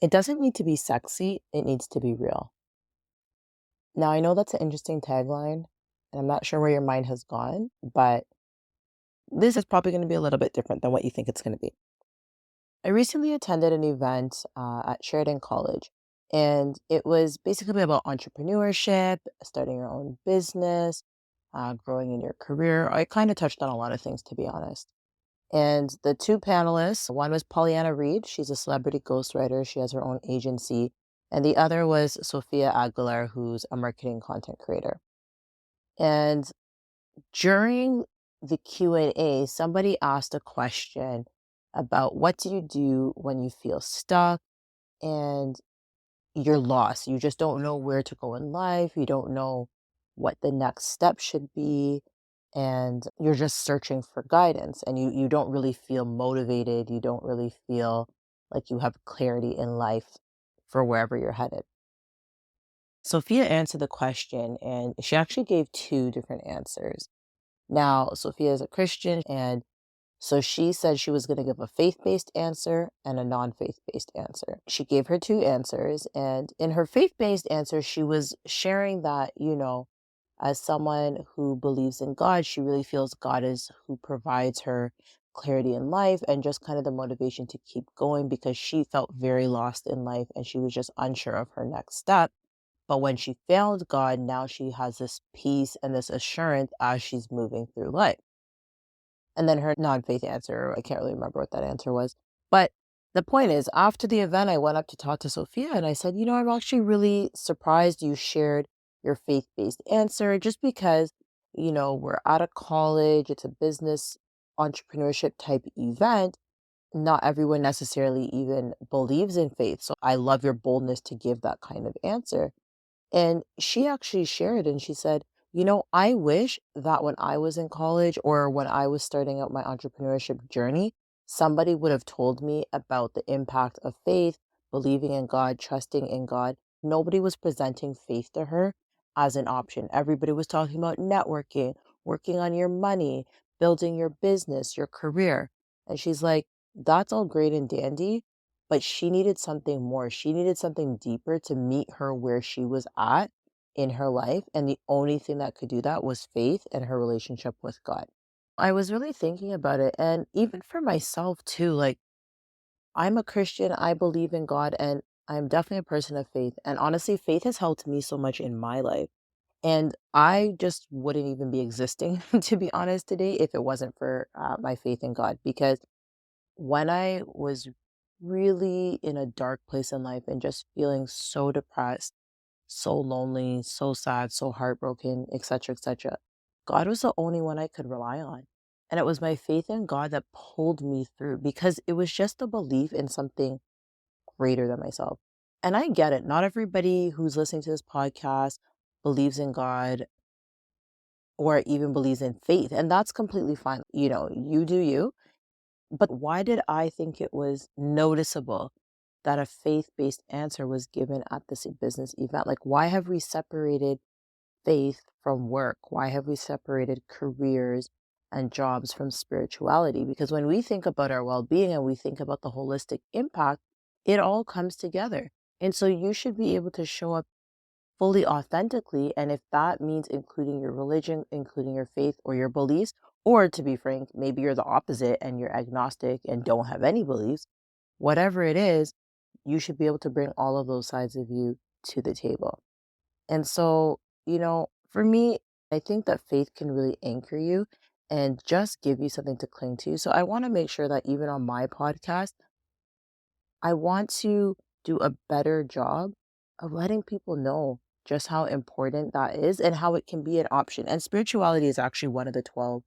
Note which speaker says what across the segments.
Speaker 1: It doesn't need to be sexy, it needs to be real. Now, I know that's an interesting tagline, and I'm not sure where your mind has gone, but this is probably going to be a little bit different than what you think it's going to be. I recently attended an event at Sheridan College, and it was basically about entrepreneurship, starting your own business, growing in your career. I kind of touched on a lot of things, to be honest. And the two panelists, one was Pollyanna Reed. She's a celebrity ghostwriter. She has her own agency. And the other was Sophia Aguilar, who's a marketing content creator. And during the Q&A, somebody asked a question about what do you do when you feel stuck and you're lost. You just don't know where to go in life. You don't know what the next step should be. And you're just searching for guidance and you don't really feel motivated. You don't really feel like you have clarity in life for wherever you're headed. Sophia answered the question and she actually gave two different answers. Now, Sophia is a Christian, and so she said she was going to give a faith based answer and a non faith based answer. She gave her two answers. And in her faith based answer, she was sharing that, as someone who believes in God, she really feels God is who provides her clarity in life and just kind of the motivation to keep going because she felt very lost in life and she was just unsure of her next step. But when she found God, now she has this peace and this assurance as she's moving through life. And then her non-faith answer, I can't really remember what that answer was. But the point is, after the event, I went up to talk to Sophia and I said, I'm actually really surprised you shared your faith-based answer just because, we're out of college, it's a business entrepreneurship type event. Not everyone necessarily even believes in faith. So I love your boldness to give that kind of answer. And she actually shared and she said, I wish that when I was in college or when I was starting out my entrepreneurship journey, somebody would have told me about the impact of faith, believing in God, trusting in God. Nobody was presenting faith to her as an option. Everybody was talking about networking, working on your money, building your business, your career. And she's like, that's all great and dandy, but she needed something more. She needed something deeper to meet her where she was at in her life. And the only thing that could do that was faith and her relationship with God. I was really thinking about it. And even for myself, too, like I'm a Christian, I believe in God, and I'm definitely a person of faith. And honestly, faith has helped me so much in my life. And I just wouldn't even be existing, to be honest, today if it wasn't for my faith in God. Because when I was really in a dark place in life and just feeling so depressed, so lonely, so sad, so heartbroken, etc., etc., God was the only one I could rely on. And it was my faith in God that pulled me through because it was just a belief in something greater than myself. And I get it. Not everybody who's listening to this podcast believes in God or even believes in faith. And that's completely fine. You do you. But why did I think it was noticeable that a faith-based answer was given at this business event? Like, why have we separated faith from work? Why have we separated careers and jobs from spirituality? Because when we think about our well-being and we think about the holistic impact, it all comes together. And so you should be able to show up fully authentically. And if that means including your religion, including your faith or your beliefs, or to be frank, maybe you're the opposite and you're agnostic and don't have any beliefs, whatever it is, you should be able to bring all of those sides of you to the table. And so, for me, I think that faith can really anchor you and just give you something to cling to. So I want to make sure that even on my podcast, I want to do a better job of letting people know just how important that is and how it can be an option. And spirituality is actually one of the 12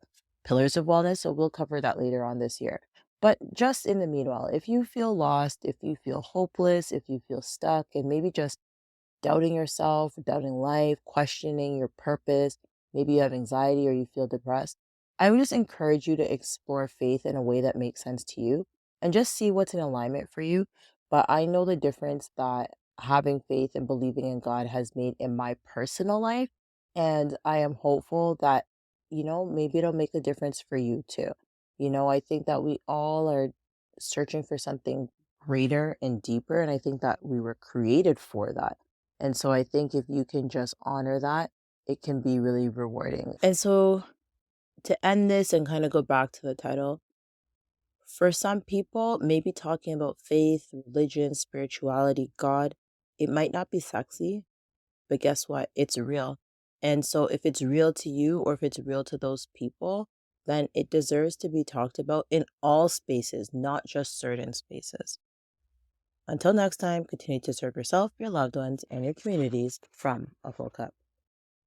Speaker 1: pillars of wellness. So we'll cover that later on this year. But just in the meanwhile, if you feel lost, if you feel hopeless, if you feel stuck, and maybe just doubting yourself, doubting life, questioning your purpose, maybe you have anxiety or you feel depressed, I would just encourage you to explore faith in a way that makes sense to you and just see what's in alignment for you. But I know the difference that having faith and believing in God has made in my personal life. And I am hopeful that, maybe it'll make a difference for you too. I think that we all are searching for something greater and deeper. And I think that we were created for that. And so I think if you can just honor that, it can be really rewarding. And so to end this and kind of go back to the title, for some people, maybe talking about faith, religion, spirituality, God, it might not be sexy, but guess what? It's real. And so if it's real to you or if it's real to those people, then it deserves to be talked about in all spaces, not just certain spaces. Until next time, continue to serve yourself, your loved ones, and your communities from a full cup.